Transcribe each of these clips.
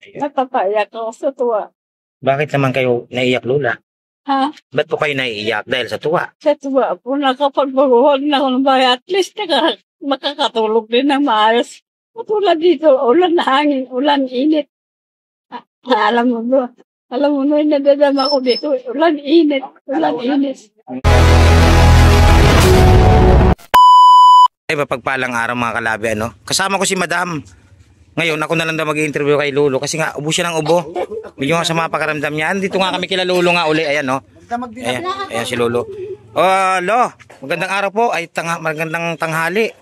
Napapaiyak ako sa tuwa. Bakit naman kayo naiiyak, Lola? Ha? Ba't po kayo naiiyak dahil sa tuwa? Sa tuwa po, nakapagbaguhan na ako ng bahay. At least makakatulog din ng maayos. Tulad dito, ulan na hangin, ulan init. Alam mo ba? Alam mo na, nadadama ko dito. Ulan init, ulan init. Ay, mapagpalang araw mga kalabi, ano? Kasama ko si Madam. Ngayon, ako na lang daw mag-i-interview kay Lolo kasi nga, ubo siya ng ubo. Medyo nga sa mga pakaramdam niya. Andito nga kami kila Lolo nga uli. Ayan, no? Ayan si Lolo. Lo, magandang araw po. Ay, magandang tanghali.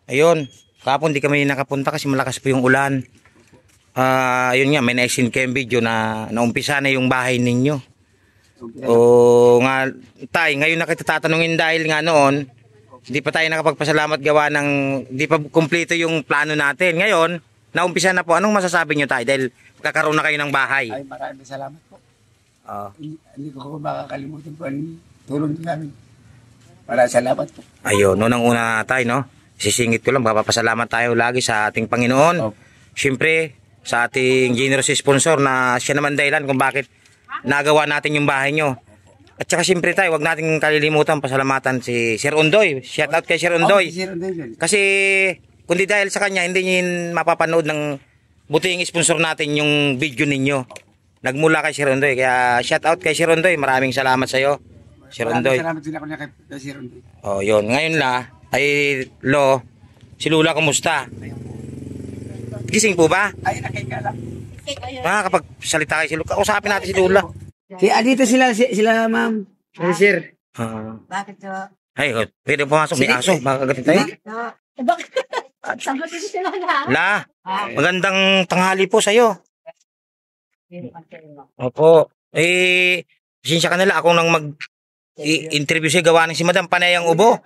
Ayun. Kapon di kami nakapunta kasi malakas po yung ulan. Ayun nga, may na-extend kayong video na naumpisa na yung bahay ninyo. O nga, ngayon na kita tatanungin dahil nga noon, hindi pa tayo nakapagpasalamat gawa ng, hindi pa kumpleto yung plano natin. Ngayon, naumpisa na po. Anong masasabi nyo tayo dahil kakaroon na kayo ng bahay? Ay, maraming salamat po. Hindi ko makakalimutan po ang tulong din namin. Maraming salamat po. Ayun, noong una tayo, no? Sisingit ko lang, papasalamat tayo lagi sa ating Panginoon. Siyempre, sa ating generous sponsor na siya naman dahilan kung bakit nagawa natin yung bahay nyo. At saka siyempre tayo, wag natin kalilimutan pasalamatan si Sir Undoy. Shout out kay Sir Undoy. Kasi kundi dahil sa kanya, hindi niyo mapapanood ng buting sponsor natin yung video ninyo. Nagmula kay Sir Undoy. Kaya shout out kay Sir Undoy. Maraming salamat sa iyo, Sir Undoy. Salamat din ako kay Sir Undoy. Oh, yun. Ngayon ay Lo, si Lula kumusta? Gising po ba? Ay, nakikala. Kapag salita kayo si Lula, kausapin natin si Lula. Dito sila ma'am. Sir. Bakit to? Ay, pwede pumasok. May aso. Makakagatin tayo. Bakit? Saan ba sila na? La, magandang tanghali po sa'yo. Opo. Pasensya ka nila. Ako nang mag-interview siya gawa ng si Madam Panay ang ubo.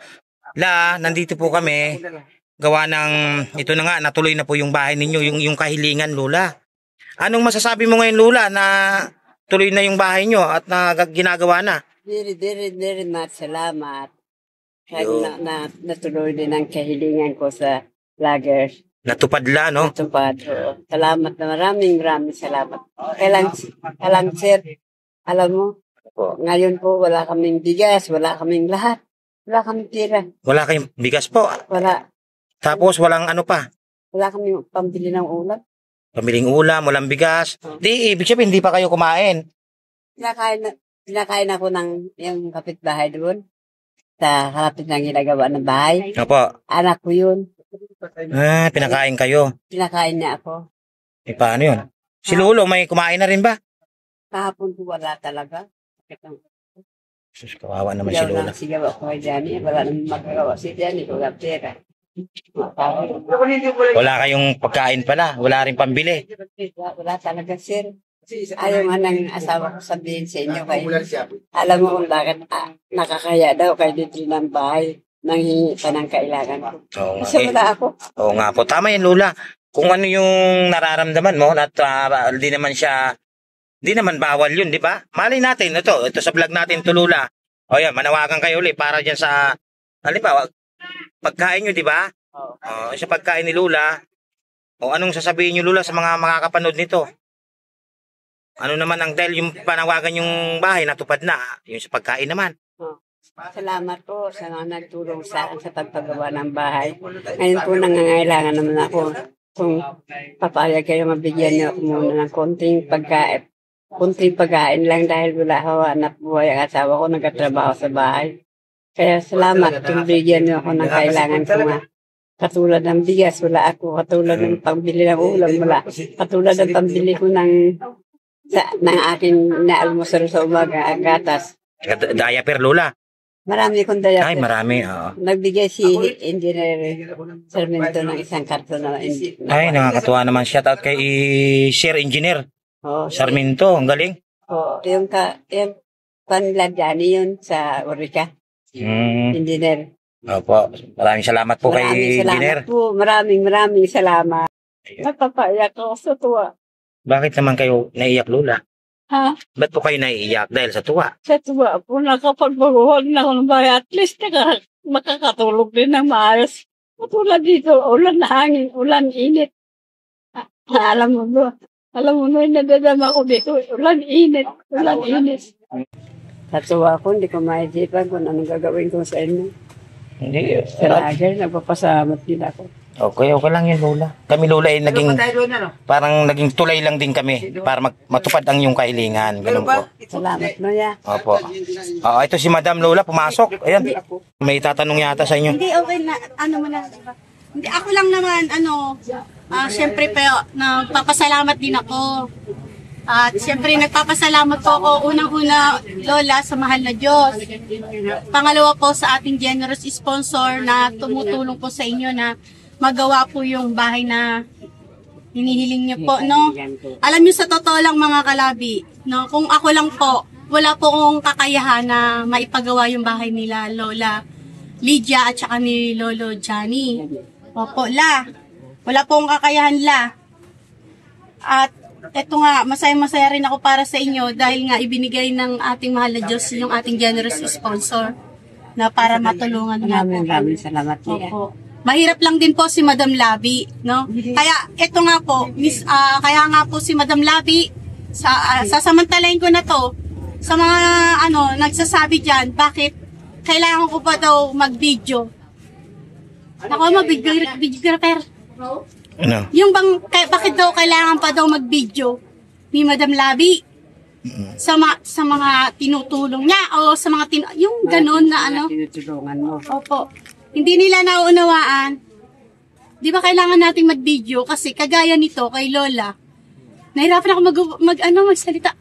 La, nandito po kami. Gawa ng, ito na nga, natuloy na po yung bahay ninyo, yung kahilingan, Lola. Anong masasabi mo ngayon, Lola, na tuloy na yung bahay nyo at ginagawa na? Very much salamat. Kaya natuloy din ang kahilingan ko sa vloggers. Natupad la, no? Natupad. Salamat na maraming salamat. Kailang sir, alam mo, ngayon po wala kaming bigas, wala kaming lahat. Wala kaming tira. Wala kayong bigas po? Wala. Tapos walang ano pa? Wala kaming pambili ng ulam. Pamiling ulam, walang bigas. Di, ibig sabihin, hindi pa kayo kumain. Pinakain ako ng yung kapitbahay doon. Sa kalapit ng ginagawa ng bahay. Opo. Anak ko yun. Pinakain kayo. Pinakain niya ako. Paano yun? Si Lolo, may kumain na rin ba? Kahapon ko wala talaga. Sus, kawawa naman si Lola. Sigaw ako kay Johnny. Wala naman magagawa si Johnny. Wala pera. Wala kayong pagkain pala. Wala rin pambili. Wala talaga, sir. Ayaw nga ng asawa ko sabihin sa inyo kayo. Alam mo kung bakit nakakaya daw kayo dito ng bahay. Nanghingi pa ng kailangan ko. Kasi wala ako. Oo nga po. Tama yan, Lola. Kung ano yung nararamdaman mo, at di naman bawal yun, di ba? Malay natin, ito sa vlog natin to, Lola. O yan, manawagan kayo ulit para dyan sa, halimbawa, pagkain nyo, di ba? Sa pagkain ni Lola, o anong sasabihin nyo, Lola, sa mga makakapanood nito? Ano naman ang dahil yung panawagan yung bahay natupad na, yung sa pagkain naman. Salamat po sa mga nagtulong sa akin sa pagpagawa ng bahay. Ngayon po nangangailangan naman ako kung papayag kayo mabigyan niyo ako muna ng konting pagkain. Konting pagkain lang dahil wala hawanap buhay ang asawa ko nagkatrabaho sa bahay. Kaya salamat kung bigyan niyo ako ng kailangan ko nga. Katulad ng bigas, wala ako. Katulad ng pambili ng ulam, wala. Katulad ng pambili ko ng aking naalmusal sa umaga, ang gatas. Diaper, Lola? Marami kong diaper. Ay, marami. Nagbigay si Engineer Sarmiento ng isang karton na. Ay, nakakatuwa naman. Shout out kay Sir Engineer Sarmiento. Ang galing. Yung panila Johnny yun sa Orica. Engineer. Opo. Maraming salamat po kay Engineer. Maraming salamat. Napapaiyak ako sa tuwa. Bakit naman kayo naiiyak, Lola? Ha? Ba't po kayo naiiyak dahil sa tuwa? Sa tuwa po, nakapagbaguhan na ako ng bahay. At least makakatulog din ng maayos. Tulad dito, ulan na hangin, ulan init. Alam mo ba? Alam mo na, nadadama ko dito. Ulan init. Natuwa ko, hindi ko maisipan kung anong gagawin ko sa inyo. Hindi. Talaga, nagpapasalamat din ako. Okay lang yun, Lola. Kami, Lola, ay naging, parang naging tulay lang din kami para matupad ang iyong kahilingan. Ganun po. Salamat mo ya. Opo. Ito si Madam Lola, pumasok. Ayan. May tatanong yata sa inyo. Hindi, okay na, ano mo na, diba? Hindi, ako lang naman, syempre pa, nagpapasalamat din ako. At syempre, nagpapasalamat po ako, unang-una, Lola, sa mahal na Diyos. Pangalawa po sa ating generous sponsor na tumutulong po sa inyo na magawa po yung bahay na hinihiling niyo po, no? Alam niyo, sa totoo lang mga kalabi, no? Kung ako lang po, wala po akong kakayahan na maipagawa yung bahay nila, Lola Lydia at saka ni Lolo Johnny. Opo, La. Wala po akong kakayahan, La. At eto nga, masaya-masaya rin ako para sa inyo dahil nga ibinigay ng ating mahal na Diyos yung ating generous sponsor na para matulungan nga po. Maraming salamat niya. Opo. Mahirap lang din po si Madam Labi, no? Kaya eto nga po, kaya nga po si Madam Labi, sasamantalain ko na to sa mga nagsasabi diyan, bakit kailangan ko pa daw mag-video? Ako mag-videographer. Ano? Yung bang bakit daw kailangan pa daw mag-video ni Madam Labi? Sa mga tinutulong niya o sa mga yung gano'n na Tinutulungan mo. Opo. Hindi nila nauunawaan. Di ba kailangan nating mag-video kasi kagaya nito kay Lola. Nahirapan ako magsalita.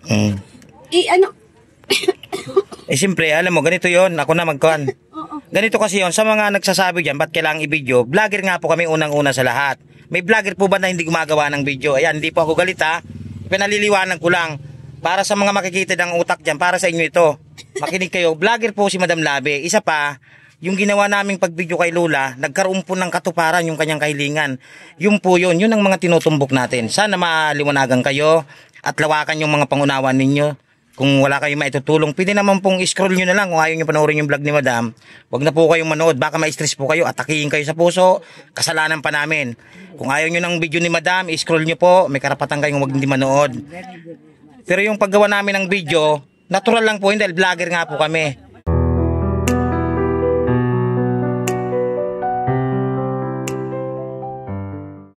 Siyempre, alam mo, ganito yon. Ako na magkuhan. Oo. Ganito kasi yon sa mga nagsasabi dyan, ba't kailangan i-video? Vlogger nga po kami unang-una sa lahat. May vlogger po ba na hindi gumagawa ng video? Ayan, hindi po ako galit ha. Pinaliliwanag ko lang. Para sa mga makikita ng utak dyan, para sa inyo ito. Makinig kayo, vlogger po si Madam Labi. Isa pa, yung ginawa naming pag-video kay Lola, nagkaroon po ng katuparan yung kanyang kahilingan. Yun po yun ang mga tinutumbok natin. Sana maliwanagan kayo at lawakan yung mga pangunawa ninyo. Kung wala kayong maitutulong, pwede naman pong scroll nyo na lang kung ayaw nyo panoorin yung vlog ni Madam. Huwag na po kayong manood, baka ma-stress po kayo, atakihin kayo sa puso, kasalanan pa namin. Kung ayaw nyo ng video ni Madam, scroll nyo po, may karapatan kayong huwag hindi manood. Pero yung paggawa namin ng video, natural lang po yun dahil vlogger nga po kami.